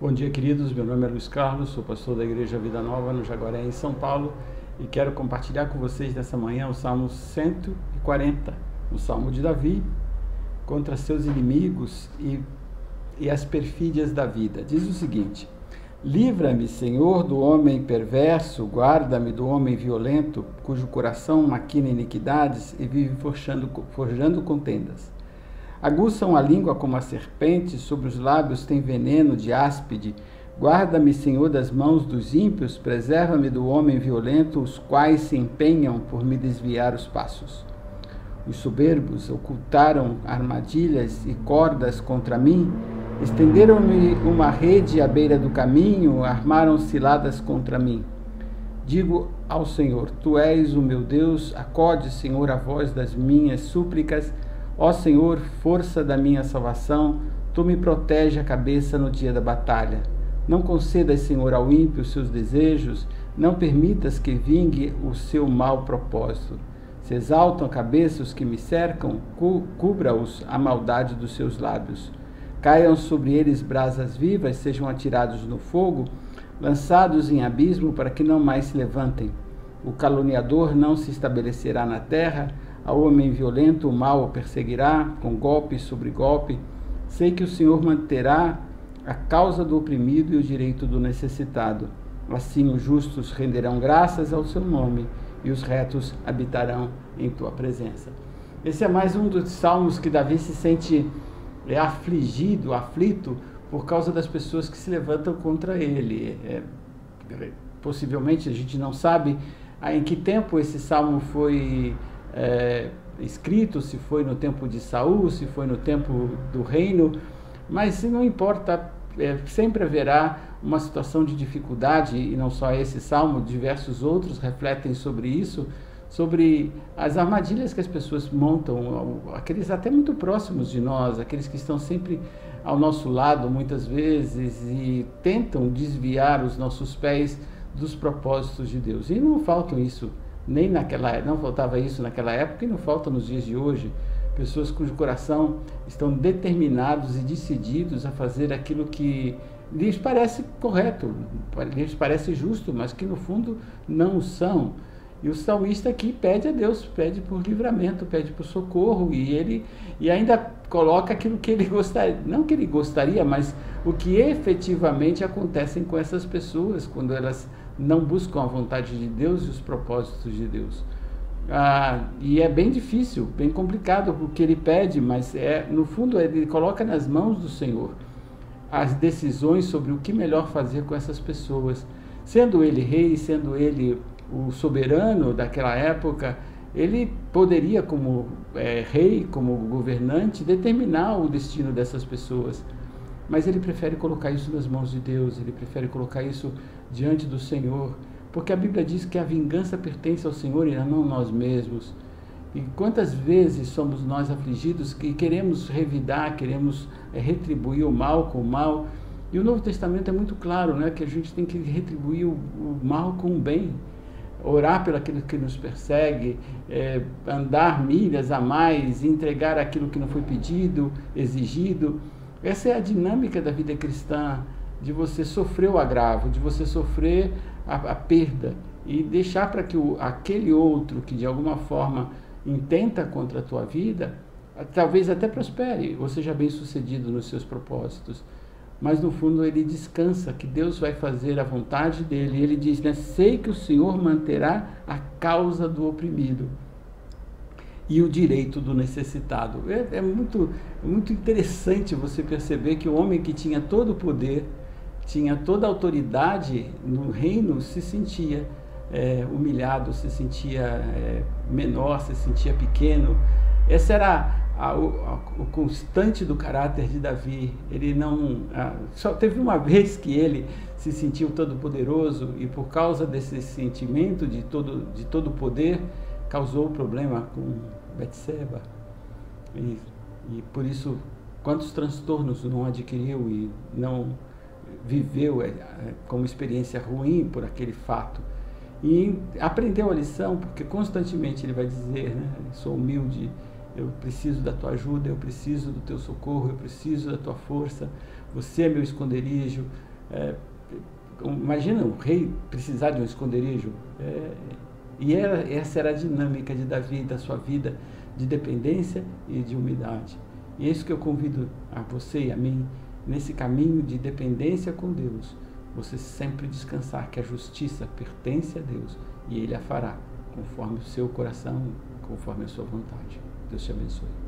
Bom dia, queridos. Meu nome é Luiz Carlos, sou pastor da Igreja Vida Nova, no Jaguaré, em São Paulo, e quero compartilhar com vocês nessa manhã o Salmo 140, o Salmo de Davi, contra seus inimigos e as perfídias da vida. Diz o seguinte: livra-me, Senhor, do homem perverso, guarda-me do homem violento, cujo coração maquina iniquidades e vive forjando contendas. Aguçam a língua como a serpente, sobre os lábios tem veneno de áspide. Guarda-me, Senhor, das mãos dos ímpios, preserva-me do homem violento, os quais se empenham por me desviar os passos. Os soberbos ocultaram armadilhas e cordas contra mim, estenderam-me uma rede à beira do caminho, armaram ciladas contra mim. Digo ao Senhor: Tu és o meu Deus, acode, Senhor, a voz das minhas súplicas. Ó Senhor, força da minha salvação, Tu me protege a cabeça no dia da batalha. Não concedas, Senhor, ao ímpio os seus desejos, não permitas que vingue o seu mau propósito. Se exaltam a cabeça os que me cercam, cubra-os a maldade dos seus lábios. Caiam sobre eles brasas vivas, sejam atirados no fogo, lançados em abismo para que não mais se levantem. O caluniador não se estabelecerá na terra, ao homem violento o mal o perseguirá, com golpe sobre golpe. Sei que o Senhor manterá a causa do oprimido e o direito do necessitado. Assim os justos renderão graças ao seu nome e os retos habitarão em tua presença. Esse é mais um dos salmos que Davi se sente afligido, aflito, por causa das pessoas que se levantam contra ele. Possivelmente a gente não sabe em que tempo esse salmo foi escrito, se foi no tempo de Saul, se foi no tempo do reino, mas não importa, sempre haverá uma situação de dificuldade, e não só esse salmo, diversos outros refletem sobre isso, sobre as armadilhas que as pessoas montam, aqueles até muito próximos de nós, aqueles que estão sempre ao nosso lado muitas vezes e tentam desviar os nossos pés dos propósitos de Deus. E não faltam isso, não faltava isso naquela época e não falta nos dias de hoje. Pessoas cujo coração estão determinados e decididos a fazer aquilo que lhes parece correto, lhes parece justo, mas que no fundo não são. E o salmista aqui pede a Deus, pede por livramento, pede por socorro, e ainda coloca aquilo que ele gostaria, não que ele gostaria, mas o que efetivamente acontece com essas pessoas quando elas não buscam a vontade de Deus e os propósitos de Deus. E é bem difícil, bem complicado o que ele pede, mas no fundo ele coloca nas mãos do Senhor as decisões sobre o que melhor fazer com essas pessoas. Sendo ele rei, sendo ele o soberano daquela época, ele poderia, como rei, como governante, determinar o destino dessas pessoas. Mas ele prefere colocar isso nas mãos de Deus, ele prefere colocar isso diante do Senhor, porque a Bíblia diz que a vingança pertence ao Senhor e não a nós mesmos. E quantas vezes somos nós afligidos que queremos revidar, queremos retribuir o mal com o mal, e o Novo Testamento é muito claro, né, que a gente tem que retribuir o mal com o bem, orar pelo aquilo que nos persegue, andar milhas a mais, entregar aquilo que não foi pedido, exigido. Essa é a dinâmica da vida cristã, de você sofrer o agravo, de você sofrer a perda e deixar para que aquele outro que de alguma forma intenta contra a tua vida, talvez até prospere, ou seja bem sucedido nos seus propósitos. Mas no fundo ele descansa, que Deus vai fazer a vontade dele. E ele diz, né, sei que o Senhor manterá a causa do oprimido e o direito do necessitado. É muito interessante você perceber que o homem que tinha todo o poder, tinha toda a autoridade no reino, se sentia humilhado, se sentia menor, se sentia pequeno. Essa era o constante do caráter de Davi. Ele só teve uma vez que ele se sentiu todo poderoso e por causa desse sentimento de todo poder causou problema com Betseba, e por isso quantos transtornos não adquiriu e não viveu como experiência ruim por aquele fato. E aprendeu a lição, porque constantemente ele vai dizer, né, sou humilde, eu preciso da tua ajuda, eu preciso do teu socorro, eu preciso da tua força, você é meu esconderijo, Imagina o rei precisar de um esconderijo. Essa era a dinâmica de Davi, da sua vida de dependência e de humildade. E é isso que eu convido a você e a mim, nesse caminho de dependência com Deus, você sempre descansar que a justiça pertence a Deus e Ele a fará, conforme o seu coração, conforme a sua vontade. Deus te abençoe.